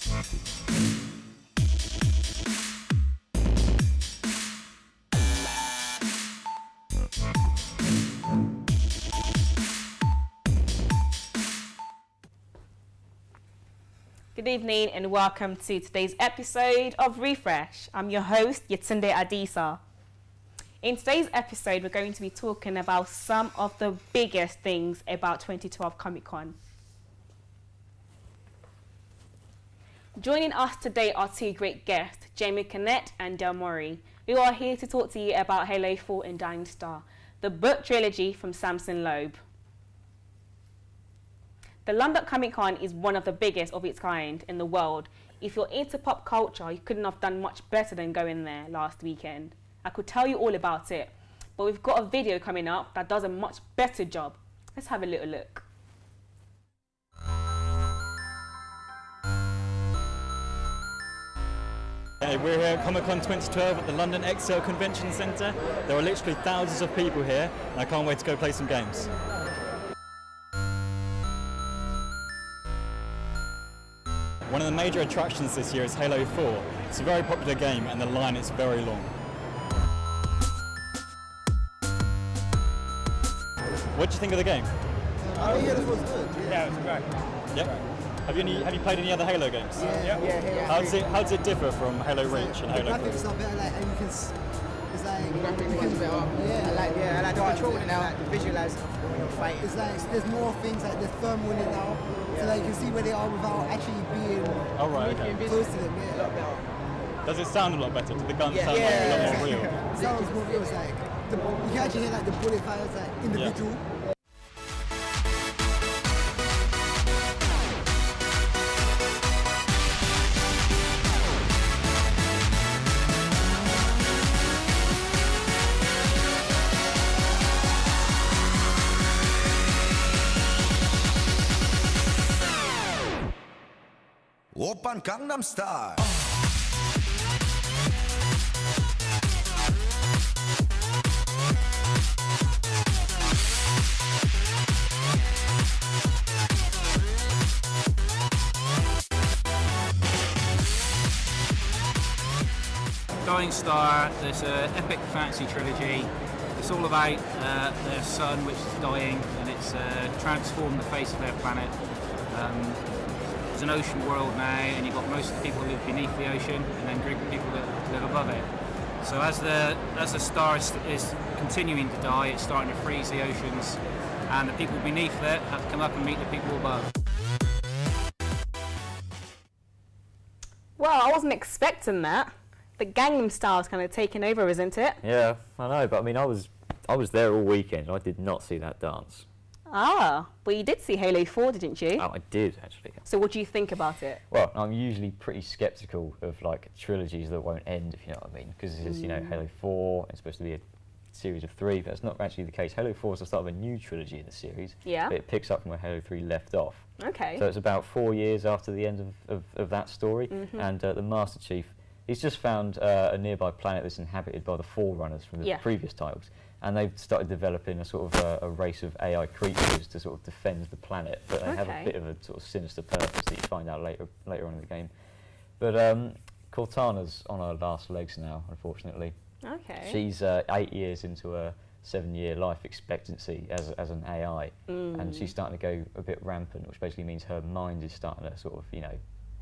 Good evening and welcome to today's episode of Refresh. I'm your host, Yetunde Adisa. In today's episode, we're going to be talking about some of the biggest things about 2012 Comic Con. Joining us today are two great guests, Jamie Cannett and Del Murray, who are here to talk to you about Halo 4 and Dying Star, the book trilogy from Samson Loeb. The London Comic Con is one of the biggest of its kind in the world. If you're into pop culture, you couldn't have done much better than going there last weekend. I could tell you all about it, but we've got a video coming up that does a much better job. Let's have a little look. Hey, we're here at Comic Con 2012 at the London Excel Convention Centre. There are literally thousands of people here, and I can't wait to go play some games. One of the major attractions this year is Halo 4. It's a very popular game and the line is very long. What do you think of the game? Oh yeah, this was good. Yeah, it was great. Yep. Have you played any other Halo games? Yeah. How does it differ from Halo Reach and Halo 4? The graphics are better, like, and you can, it's like, Graphics better. I like the controller now, the visualize when you're fighting. it's like, there's more things, like there's thermal in it now, so that you can see where they are without actually being Oh right, okay. close to them, yeah. Does it sound a lot better? Do the guns sound like Yeah. a lot more real? It sounds more real, it's like, you can actually hear like the bullet fires, like, individual. Oppan Gangnam Style. Dying Star, there's an epic fantasy trilogy. It's all about their sun, which is dying, and it's transformed the face of their planet. It's an ocean world now, and you've got most of the people who live beneath the ocean, and then a group of people that live above it. So as the star is continuing to die, it's starting to freeze the oceans, and the people beneath it have to come up and meet the people above. Well, I wasn't expecting that. The Gangnam Style's kind of taken over, isn't it? Yeah, I know, but I mean, I was there all weekend. I did not see that dance. Ah, but you did see Halo 4, didn't you? Oh, I did actually. So what do you think about it? Well, I'm usually pretty sceptical of like trilogies that won't end, if you know what I mean, because it's you know Halo 4. It's supposed to be a series of 3, but that's not actually the case. Halo 4 is the start of a new trilogy in the series. Yeah. But it picks up from where Halo 3 left off. Okay. So it's about 4 years after the end of that story, and the Master Chief, he's just found a nearby planet that's inhabited by the Forerunners from the previous titles, and they've started developing a sort of a race of AI creatures to sort of defend the planet, but they have a bit of a sort of sinister purpose that you find out later on in the game. But Cortana's on her last legs now, unfortunately. Okay. She's 8 years into a 7-year life expectancy as an AI, and she's starting to go a bit rampant, which basically means her mind is starting to sort of, you know,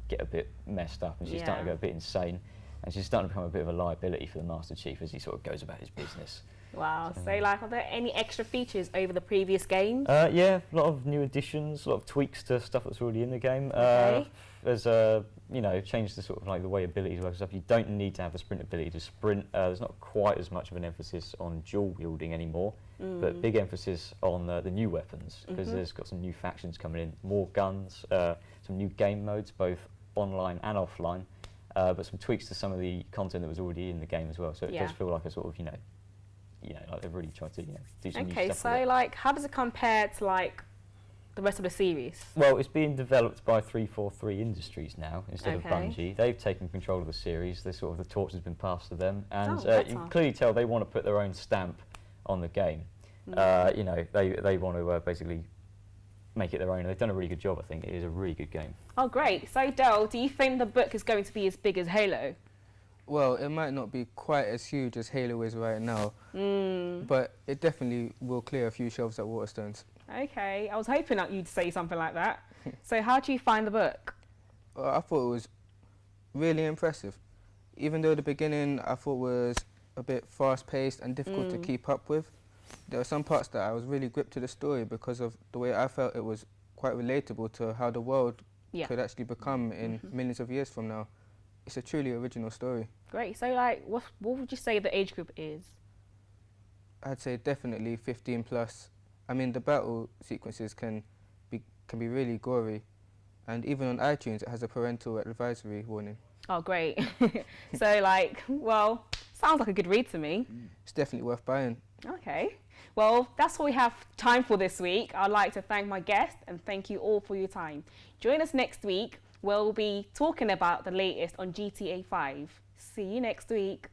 get a bit messed up, and she's starting to go a bit insane, and she's starting to become a bit of a liability for the Master Chief as he sort of goes about his business. Wow, so like, are there any extra features over the previous games? Yeah, a lot of new additions, a lot of tweaks to stuff that's already in the game. There's you know, changed the sort of like the way abilities work and stuff. You don't need to have the sprint ability to sprint. There's not quite as much of an emphasis on dual wielding anymore, but big emphasis on the new weapons, because there's got some new factions coming in, more guns, some new game modes, both online and offline, but some tweaks to some of the content that was already in the game as well. So it does feel like a sort of, you know, like they've really tried to, do some new stuff. Okay, so like, how does it compare to like the rest of the series? Well, it's being developed by 343 Industries now instead of Bungie. They've taken control of the series. The torch has been passed to them, and you can clearly tell they want to put their own stamp on the game. You know, they want to basically make it their own. They've done a really good job, I think. It is a really good game. Oh, great. So, Del, do you think the book is going to be as big as Halo? Well, it might not be quite as huge as Halo is right now, but it definitely will clear a few shelves at Waterstones. Okay, I was hoping that you'd say something like that. So how do you find the book? I thought it was really impressive. Even though the beginning I thought was a bit fast-paced and difficult to keep up with, there were some parts that I was really gripped to the story because of the way I felt it was quite relatable to how the world could actually become in millions of years from now. It's a truly original story. Great. So, like, what would you say the age group is? I'd say definitely 15 plus. I mean, the battle sequences can be really gory, and even on iTunes it has a parental advisory warning. Oh, great. So, like, well, sounds like a good read to me. It's definitely worth buying. Okay. Well, that's all we have time for this week. I'd like to thank my guest and thank you all for your time. Join us next week. We'll be talking about the latest on GTA 5. See you next week.